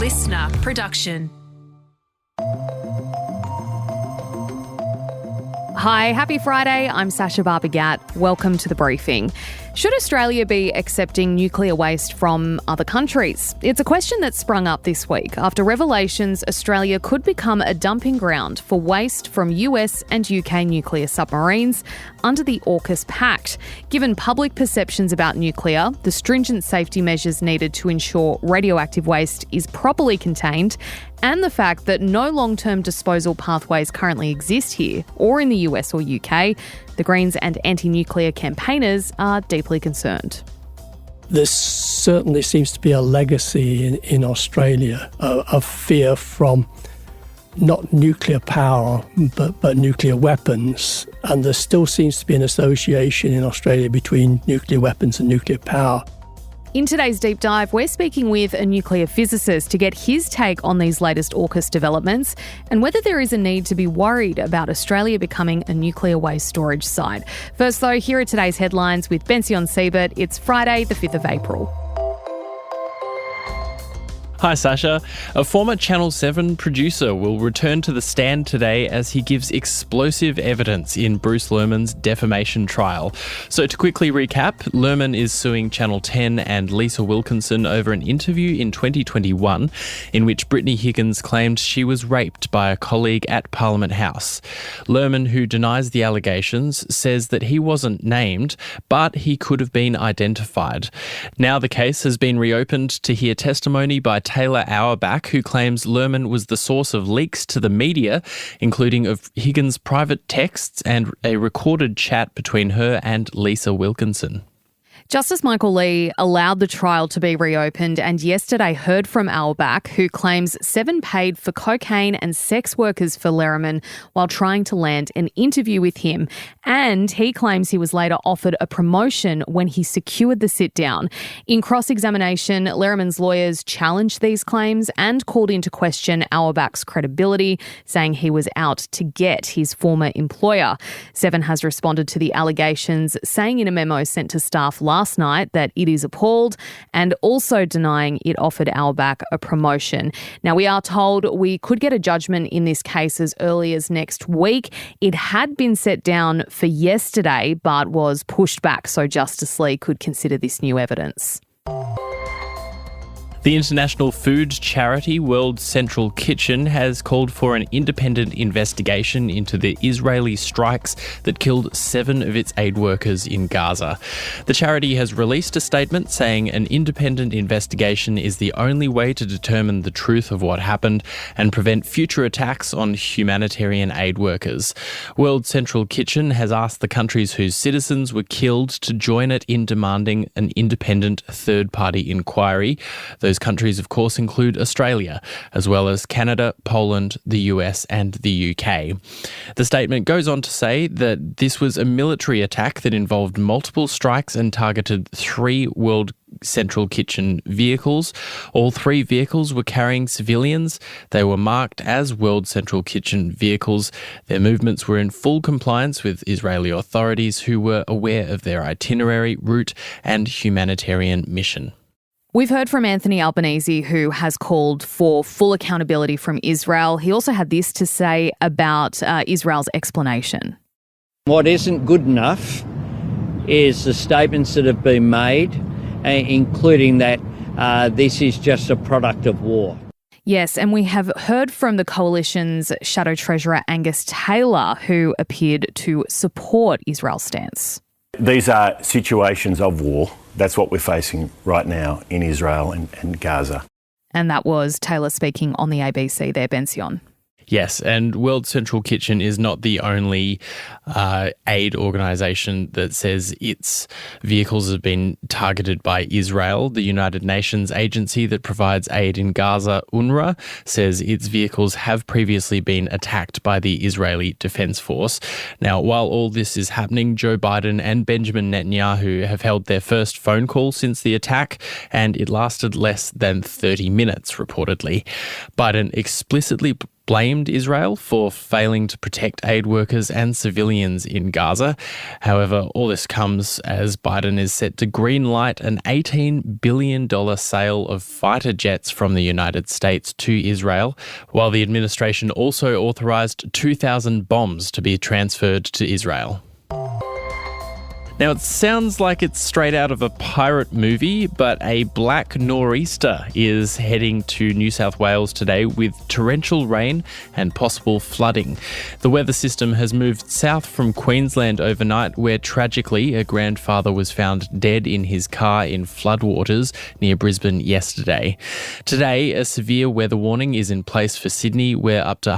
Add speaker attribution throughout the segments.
Speaker 1: listener production.
Speaker 2: Hi, happy Friday. I'm Sacha Barbour Gatt. Welcome to The Briefing. Should Australia be accepting nuclear waste from other countries? It's a question that sprung up this week after revelations Australia could become a dumping ground for waste from US and UK nuclear submarines under the AUKUS Pact. Given public perceptions about nuclear, the stringent safety measures needed to ensure radioactive waste is properly contained, and the fact that no long-term disposal pathways currently exist here or in the US or UK, the Greens and anti-nuclear campaigners are deeply concerned.
Speaker 3: There certainly seems to be a legacy in Australia of fear from not nuclear power, but nuclear weapons. And there still seems to be an association in Australia between nuclear weapons and nuclear power.
Speaker 2: In today's deep dive, we're speaking with a nuclear physicist to get his take on these latest AUKUS developments and whether there is a need to be worried about Australia becoming a nuclear waste storage site. First, though, here are today's headlines with Bension Siebert. It's Friday, the 5th of April.
Speaker 4: Hi Sasha. A former Channel 7 producer will return to the stand today as he gives explosive evidence in Bruce Lermans' defamation trial. So to quickly recap, Lerman is suing Channel 10 and Lisa Wilkinson over an interview in 2021 in which Brittany Higgins claimed she was raped by a colleague at Parliament House. Lerman, who denies the allegations, says that he wasn't named, but he could have been identified. Now the case has been reopened to hear testimony by Taylor Auerbach, who claims Lerman was the source of leaks to the media, including of Higgins' private texts and a recorded chat between her and Lisa Wilkinson.
Speaker 2: Justice Michael Lee allowed the trial to be reopened and yesterday heard from Auerbach, who claims Seven paid for cocaine and sex workers for Lerman while trying to land an interview with him. And he claims he was later offered a promotion when he secured the sit-down. In cross-examination, Lerman's lawyers challenged these claims and called into question Auerbach's credibility, saying he was out to get his former employer. Seven has responded to the allegations, saying in a memo sent to staff last night that it is appalled and also denying it offered Auerbach a promotion. Now, we are told we could get a judgment in this case as early as next week. It had been set down for yesterday but was pushed back so Justice Lee could consider this new evidence.
Speaker 4: The international food charity World Central Kitchen has called for an independent investigation into the Israeli strikes that killed 7 of its aid workers in Gaza. The charity has released a statement saying an independent investigation is the only way to determine the truth of what happened and prevent future attacks on humanitarian aid workers. World Central Kitchen has asked the countries whose citizens were killed to join it in demanding an independent third-party inquiry. Those countries, of course, include Australia, as well as Canada, Poland, the US and the UK. The statement goes on to say that this was a military attack that involved multiple strikes and targeted 3 World Central Kitchen vehicles. All 3 vehicles were carrying civilians. They were marked as World Central Kitchen vehicles. Their movements were in full compliance with Israeli authorities who were aware of their itinerary, route and humanitarian mission.
Speaker 2: We've heard from Anthony Albanese, who has called for full accountability from Israel. He also had this to say about Israel's explanation.
Speaker 5: What isn't good enough is the statements that have been made, including that this is just a product of war.
Speaker 2: Yes, and we have heard from the coalition's Shadow Treasurer Angus Taylor, who appeared to support Israel's stance.
Speaker 6: These are situations of war. That's what we're facing right now in Israel and Gaza.
Speaker 2: And that was Taylor speaking on the ABC there, Bension.
Speaker 4: Yes, and World Central Kitchen is not the only aid organisation that says its vehicles have been targeted by Israel. The United Nations agency that provides aid in Gaza, UNRWA, says its vehicles have previously been attacked by the Israeli Defence Force. Now, while all this is happening, Joe Biden and Benjamin Netanyahu have held their first phone call since the attack, and it lasted less than 30 minutes, reportedly. Biden explicitly blamed Israel for failing to protect aid workers and civilians in Gaza. However, all this comes as Biden is set to greenlight an $18 billion sale of fighter jets from the United States to Israel, while the administration also authorised 2,000 bombs to be transferred to Israel. Now, it sounds like it's straight out of a pirate movie, but a black nor'easter is heading to New South Wales today with torrential rain and possible flooding. The weather system has moved south from Queensland overnight, where tragically a grandfather was found dead in his car in floodwaters near Brisbane yesterday. Today, a severe weather warning is in place for Sydney, where up to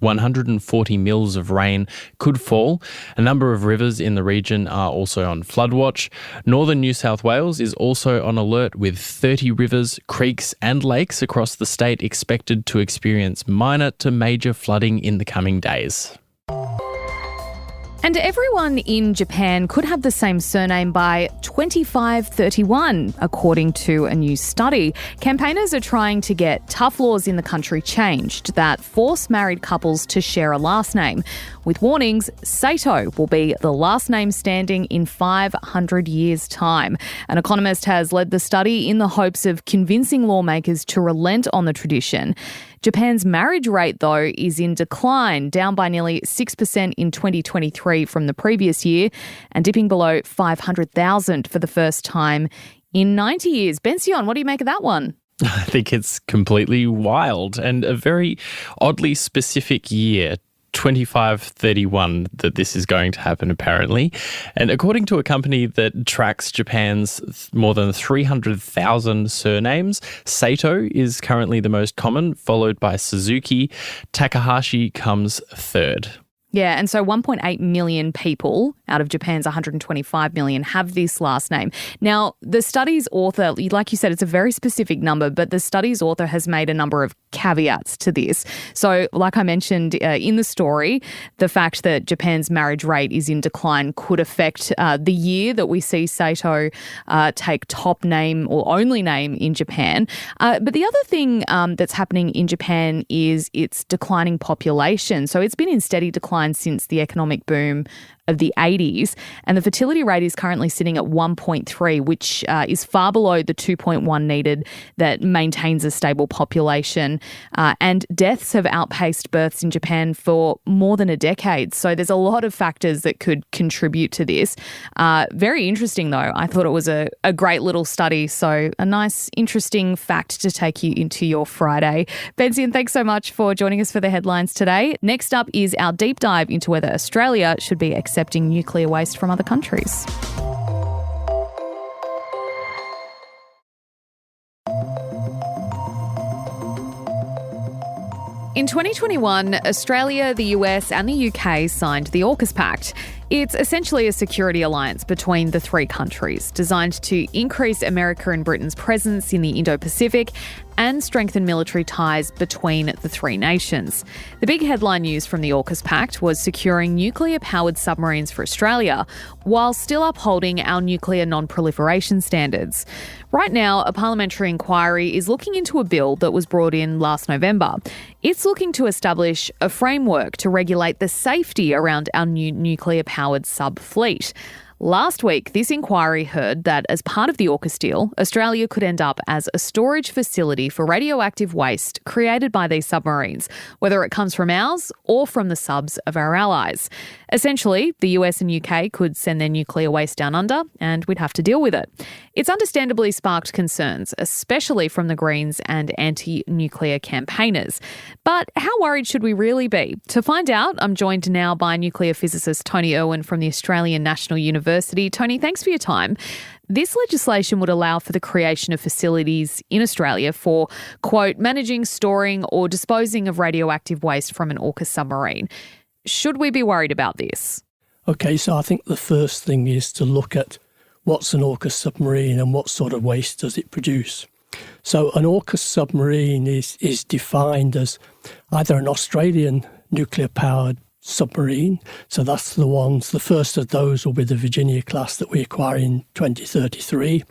Speaker 4: 140 mils of rain could fall. A number of rivers in the region are also on flood watch. Northern New South Wales is also on alert, with 30 rivers, creeks and lakes across the state expected to experience minor to major flooding in the coming days.
Speaker 2: And everyone in Japan could have the same surname by 2531, according to a new study. Campaigners are trying to get tough laws in the country changed that force married couples to share a last name. With warnings, Sato will be the last name standing in 500 years' time. An economist has led the study in the hopes of convincing lawmakers to relent on the tradition. Japan's marriage rate, though, is in decline, down by nearly 6% in 2023 from the previous year and dipping below 500,000 for the first time in 90 years. Bension, what do you make of that one?
Speaker 4: I think it's completely wild and a very oddly specific year. 2531 that this is going to happen, apparently. And according to a company that tracks Japan's more than 300,000 surnames, Sato is currently the most common, followed by Suzuki. Takahashi comes third.
Speaker 2: Yeah, and so 1.8 million people out of Japan's 125 million have this last name. Now, the study's author, like you said, it's a very specific number, but the study's author has made a number of caveats to this. So, like I mentioned in the story, the fact that Japan's marriage rate is in decline could affect the year that we see Sato take top name or only name in Japan. But the other thing that's happening in Japan is its declining population. So it's been in steady decline since the economic boom of the 80s, and the fertility rate is currently sitting at 1.3, which is far below the 2.1 needed that maintains a stable population. And deaths have outpaced births in Japan for more than a decade. So there's a lot of factors that could contribute to this. Very interesting, though. I thought it was a great little study. So a nice, interesting fact to take you into your Friday. Benzian, thanks so much for joining us for the headlines today. Next up is our deep dive into whether Australia should be accepting nuclear waste from other countries. In 2021, Australia, the US and the UK signed the AUKUS Pact. It's essentially a security alliance between the three countries, designed to increase America and Britain's presence in the Indo-Pacific and strengthen military ties between the three nations. The big headline news from the AUKUS Pact was securing nuclear-powered submarines for Australia, while still upholding our nuclear non-proliferation standards. Right now, a parliamentary inquiry is looking into a bill that was brought in last November. It's looking to establish a framework to regulate the safety around our new nuclear-powered sub-fleet. Last week, this inquiry heard that as part of the AUKUS deal, Australia could end up as a storage facility for radioactive waste created by these submarines, whether it comes from ours or from the subs of our allies. Essentially, the US and UK could send their nuclear waste down under and we'd have to deal with it. It's understandably sparked concerns, especially from the Greens and anti-nuclear campaigners. But how worried should we really be? To find out, I'm joined now by nuclear physicist Tony Irwin from the Australian National University. Tony, thanks for your time. This legislation would allow for the creation of facilities in Australia for, quote, managing, storing or disposing of radioactive waste from an AUKUS submarine. Should we be worried about this?
Speaker 3: Okay, so I think the first thing is to look at what's an AUKUS submarine and what sort of waste does it produce. So an AUKUS submarine is defined as either an Australian nuclear-powered submarine, so that's the ones, the first of those will be the Virginia class that we acquire in 2033,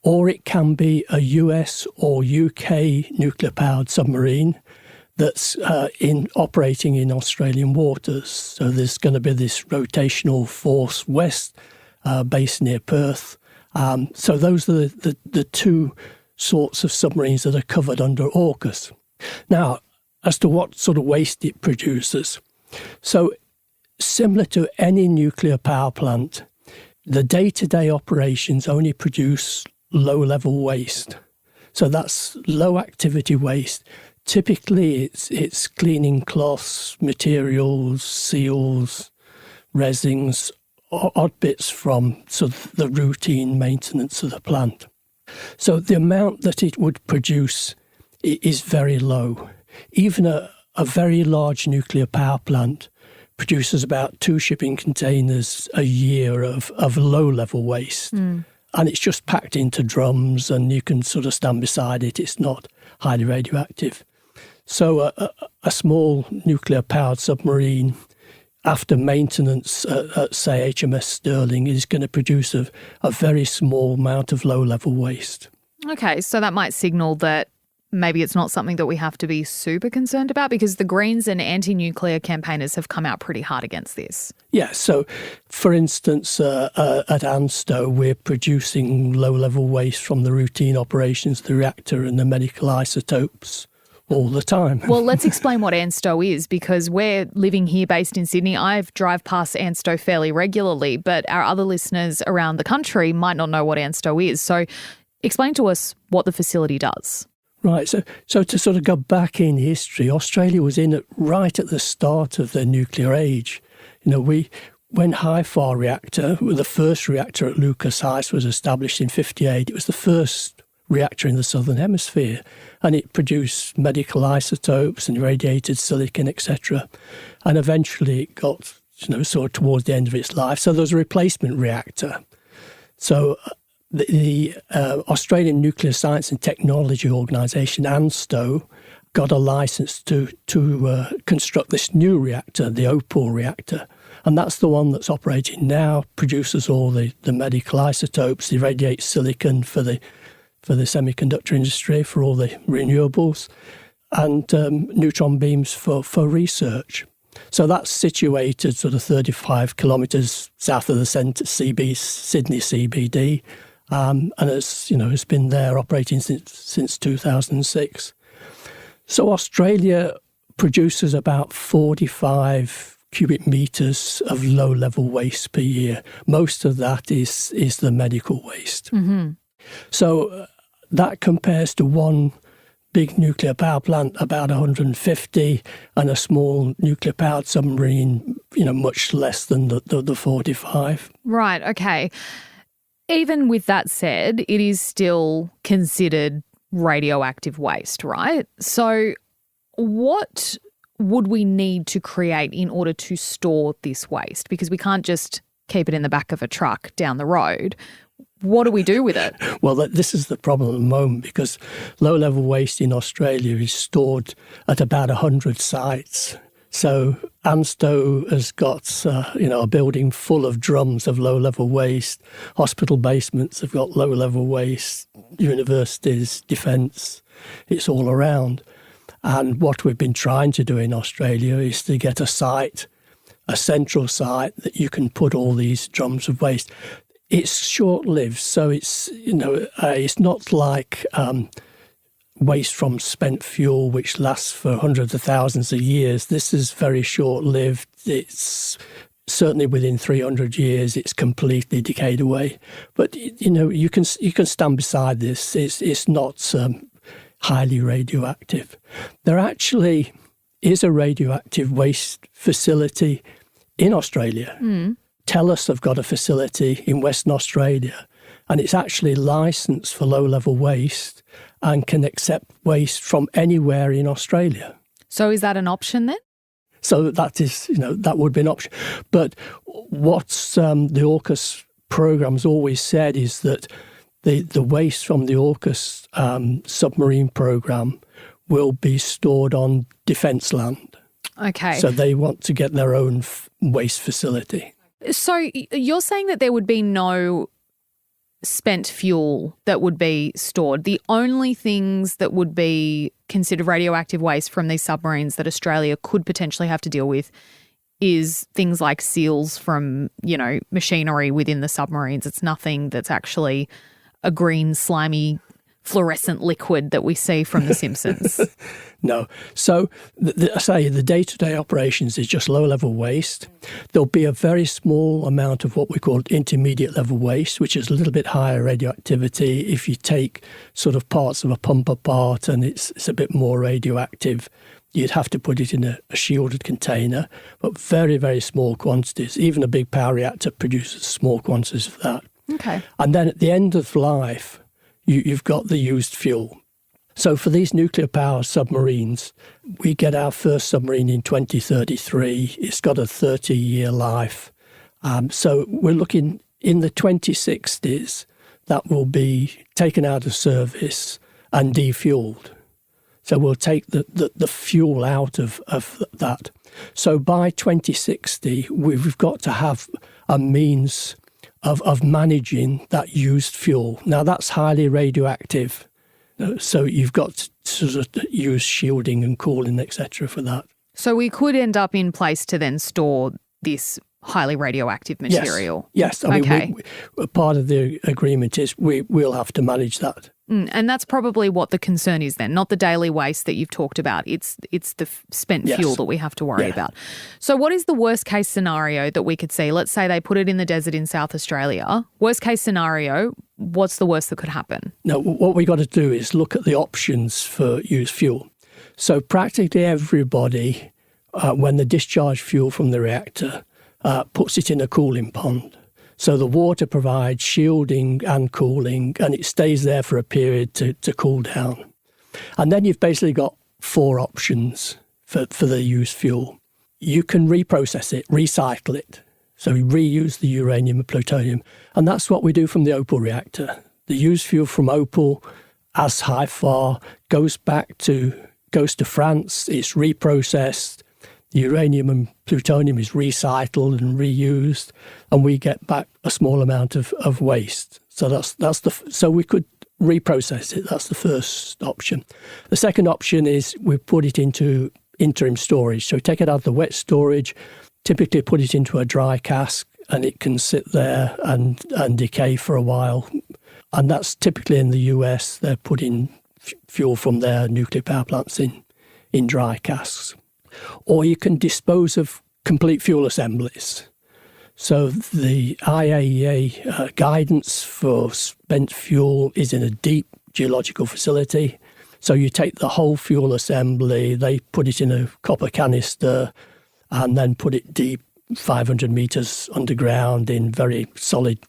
Speaker 3: or it can be a US or UK nuclear-powered submarine. that's operating in Australian waters. So there's going to be this rotational force west based near Perth. So those are the two sorts of submarines that are covered under AUKUS. Now, as to what sort of waste it produces, so similar to any nuclear power plant, the day-to-day operations only produce low-level waste. So that's low-activity waste. Typically, it's cleaning cloths, materials, seals, resins, odd bits from sort of the routine maintenance of the plant. So the amount that it would produce is very low. Even a very large nuclear power plant produces about 2 shipping containers a year of low-level waste. And it's just packed into drums and you can sort of stand beside it. It's not highly radioactive. So a small nuclear-powered submarine, after maintenance at, say, HMS Stirling, is going to produce a very small amount of low-level waste.
Speaker 2: Okay, so that might signal that maybe it's not something that we have to be super concerned about, because the Greens and anti-nuclear campaigners have come out pretty hard against this.
Speaker 3: Yeah, so for instance, at ANSTO, we're producing low-level waste from the routine operations of the reactor and the medical isotopes all the time.
Speaker 2: Well, let's explain what ANSTO is, because we're living here based in Sydney. I drive past ANSTO fairly regularly, but our other listeners around the country might not know what ANSTO is. So explain to us what the facility does.
Speaker 3: Right, so to sort of go back in history, Australia was in it right at the start of the nuclear age. You know, when HIFAR reactor, the first reactor at Lucas Heights was established in 1958, it was the first reactor in the Southern Hemisphere, and it produced medical isotopes and irradiated silicon, etc. And eventually it got, sort of towards the end of its life. So there was a replacement reactor. So the Australian Nuclear Science and Technology Organisation, ANSTO, got a licence to construct this new reactor, the OPAL reactor. And that's the one that's operating now, produces all the medical isotopes, irradiates silicon for the semiconductor industry, for all the renewables, and neutron beams for research. So that's situated sort of 35 kilometres south of the Sydney CBD, and it's been there operating since 2006. So Australia produces about 45 cubic metres of low-level waste per year. Most of that is the medical waste. Mm-hmm. So that compares to one big nuclear power plant, about 150, and a small nuclear-powered submarine, much less than the 45.
Speaker 2: Right, okay. Even with that said, it is still considered radioactive waste, right? So what would we need to create in order to store this waste? Because we can't just keep it in the back of a truck down the road. What do we do with it?
Speaker 3: Well, this is the problem at the moment, because low-level waste in Australia is stored at about 100 sites. So ANSTO has got, a building full of drums of low-level waste. Hospital basements have got low-level waste. Universities, defence, it's all around. And what we've been trying to do in Australia is to get a central site that you can put all these drums of waste. It's short-lived, so it's not like waste from spent fuel, which lasts for hundreds of thousands of years. This is very short-lived. It's certainly within 300 years, it's completely decayed away. But you can stand beside this. It's not highly radioactive. There actually is a radioactive waste facility in Australia. TELUS have got a facility in Western Australia, and it's actually licensed for low-level waste and can accept waste from anywhere in Australia.
Speaker 2: So is that an option then?
Speaker 3: So that is, that would be an option. But what the AUKUS program's always said is that the waste from the AUKUS submarine program will be stored on defence land.
Speaker 2: Okay.
Speaker 3: So they want to get their own waste facility.
Speaker 2: So you're saying that there would be no spent fuel that would be stored. The only things that would be considered radioactive waste from these submarines that Australia could potentially have to deal with is things like seals from, machinery within the submarines. It's nothing that's actually a green, slimy, fluorescent liquid that we see from The Simpsons.
Speaker 3: No. So, the day-to-day operations is just low-level waste. There'll be a very small amount of what we call intermediate-level waste, which is a little bit higher radioactivity. If you take sort of parts of a pump apart and it's a bit more radioactive, you'd have to put it in a shielded container, but very, very small quantities. Even a big power reactor produces small quantities of that.
Speaker 2: Okay.
Speaker 3: And then at the end of life, you've got the used fuel. So for these nuclear power submarines, we get our first submarine in 2033. It's got a 30-year life. So we're looking in the 2060s that will be taken out of service and defueled. So we'll take the fuel out of that. So by 2060, we've got to have a means of managing that used fuel. Now, that's highly radioactive. So you've got to sort of use shielding and cooling, etc. for that.
Speaker 2: So we could end up in place to then store this highly radioactive material.
Speaker 3: Yes. I mean, part of the agreement is we'll have to manage that.
Speaker 2: And that's probably what the concern is then, not the daily waste that you've talked about. It's the spent fuel that we have to worry about. So what is the worst case scenario that we could see? Let's say they put it in the desert in South Australia. Worst case scenario, what's the worst that could happen?
Speaker 3: No, what we got to do is look at the options for used fuel. So practically everybody, when they discharge fuel from the reactor, puts it in a cooling pond. So the water provides shielding and cooling, and it stays there for a period to cool down. And then you've basically got four options for the used fuel. You can reprocess it, recycle it. So we reuse the uranium and plutonium. And that's what we do from the Opal reactor. The used fuel from Opal, as HIFAR, goes to France, it's reprocessed. The uranium and plutonium is recycled and reused, and we get back a small amount of waste. So so we could reprocess it. That's the first option. The second option is we put it into interim storage. So we take it out of the wet storage, typically put it into a dry cask, and it can sit there and decay for a while. And that's typically in the US. They're putting fuel from their nuclear power plants in dry casks. Or you can dispose of complete fuel assemblies. So the IAEA guidance for spent fuel is in a deep geological facility. So you take the whole fuel assembly, they put it in a copper canister and then put it deep 500 metres underground in very solid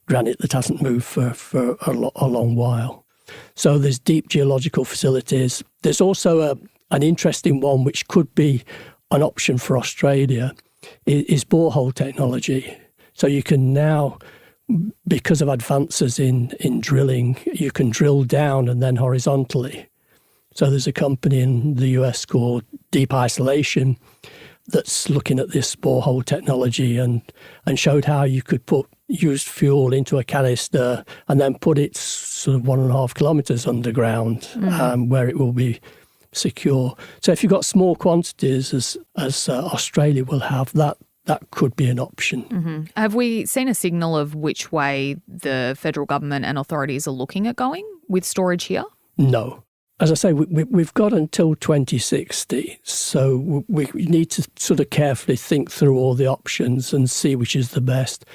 Speaker 3: granite that hasn't moved for a long while. So there's deep geological facilities. There's also an interesting one, which could be an option for Australia, is borehole technology. So you can now, because of advances in drilling, you can drill down and then horizontally. So there's a company in the US called Deep Isolation that's looking at this borehole technology and showed how you could put used fuel into a canister and then put it sort of 1.5 kilometres underground where it will be secure. So if you've got small quantities, as Australia will have, that could be an option.
Speaker 2: Mm-hmm. Have we seen a signal of which way the federal government and authorities are looking at going with storage here?
Speaker 3: No. As I say, we've got until 2060, so we need to sort of carefully think through all the options and see which is the best.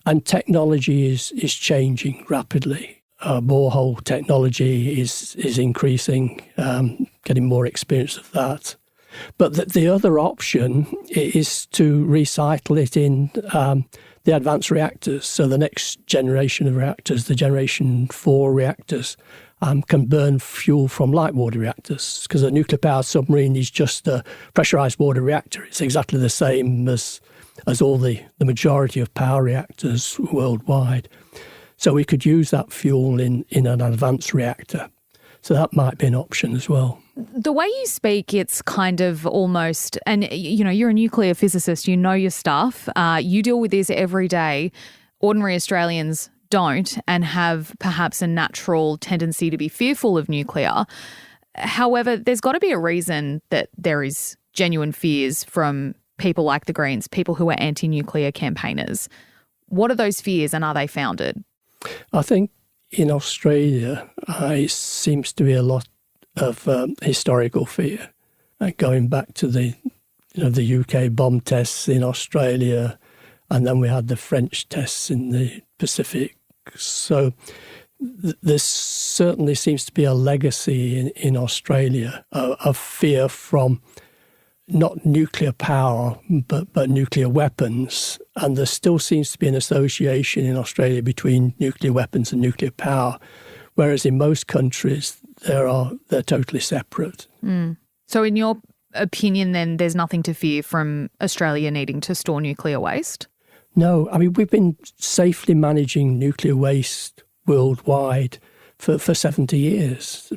Speaker 3: And technology is changing rapidly. Borehole technology is increasing, getting more experience of that. But the other option is to recycle it in the advanced reactors. So the next generation of reactors, the Generation 4 reactors, can burn fuel from light water reactors, because a nuclear powered submarine is just a pressurized water reactor. It's exactly the same as all the majority of power reactors worldwide. So we could use that fuel in an advanced reactor. So that might be an option as well.
Speaker 2: The way you speak, it's kind of almost, and you're a nuclear physicist, you know your stuff. You deal with this every day. Ordinary Australians don't and have perhaps a natural tendency to be fearful of nuclear. However, there's got to be a reason that there is genuine fears from people like the Greens, people who are anti-nuclear campaigners. What are those fears and are they founded?
Speaker 3: I think in Australia, it seems to be a lot of historical fear. Going back to the UK bomb tests in Australia, and then we had the French tests in the Pacific. So there certainly seems to be a legacy in Australia of fear from not nuclear power, but nuclear weapons. And there still seems to be an association in Australia between nuclear weapons and nuclear power, whereas in most countries they're totally separate.
Speaker 2: So in your opinion, then, there's nothing to fear from Australia needing to store nuclear waste?
Speaker 3: No, I mean, we've been safely managing nuclear waste worldwide for 70 years.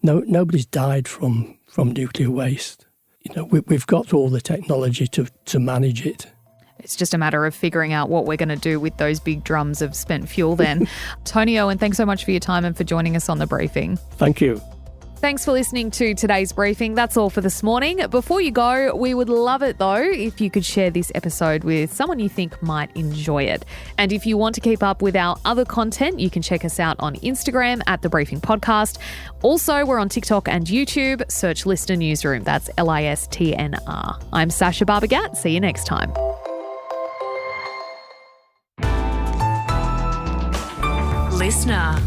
Speaker 3: Nobody's died from nuclear waste. We've got all the technology to manage it.
Speaker 2: It's just a matter of figuring out what we're going to do with those big drums of spent fuel then. Tony Irwin, thanks so much for your time and for joining us on The Briefing.
Speaker 3: Thank you.
Speaker 2: Thanks for listening to today's briefing. That's all for this morning. Before you go, we would love it though if you could share this episode with someone you think might enjoy it. And if you want to keep up with our other content, you can check us out on Instagram at The Briefing Podcast. Also, we're on TikTok and YouTube. Search Listener Newsroom. That's LISTNR. I'm Sacha Barbour Gatt. See you next time.
Speaker 1: Listener.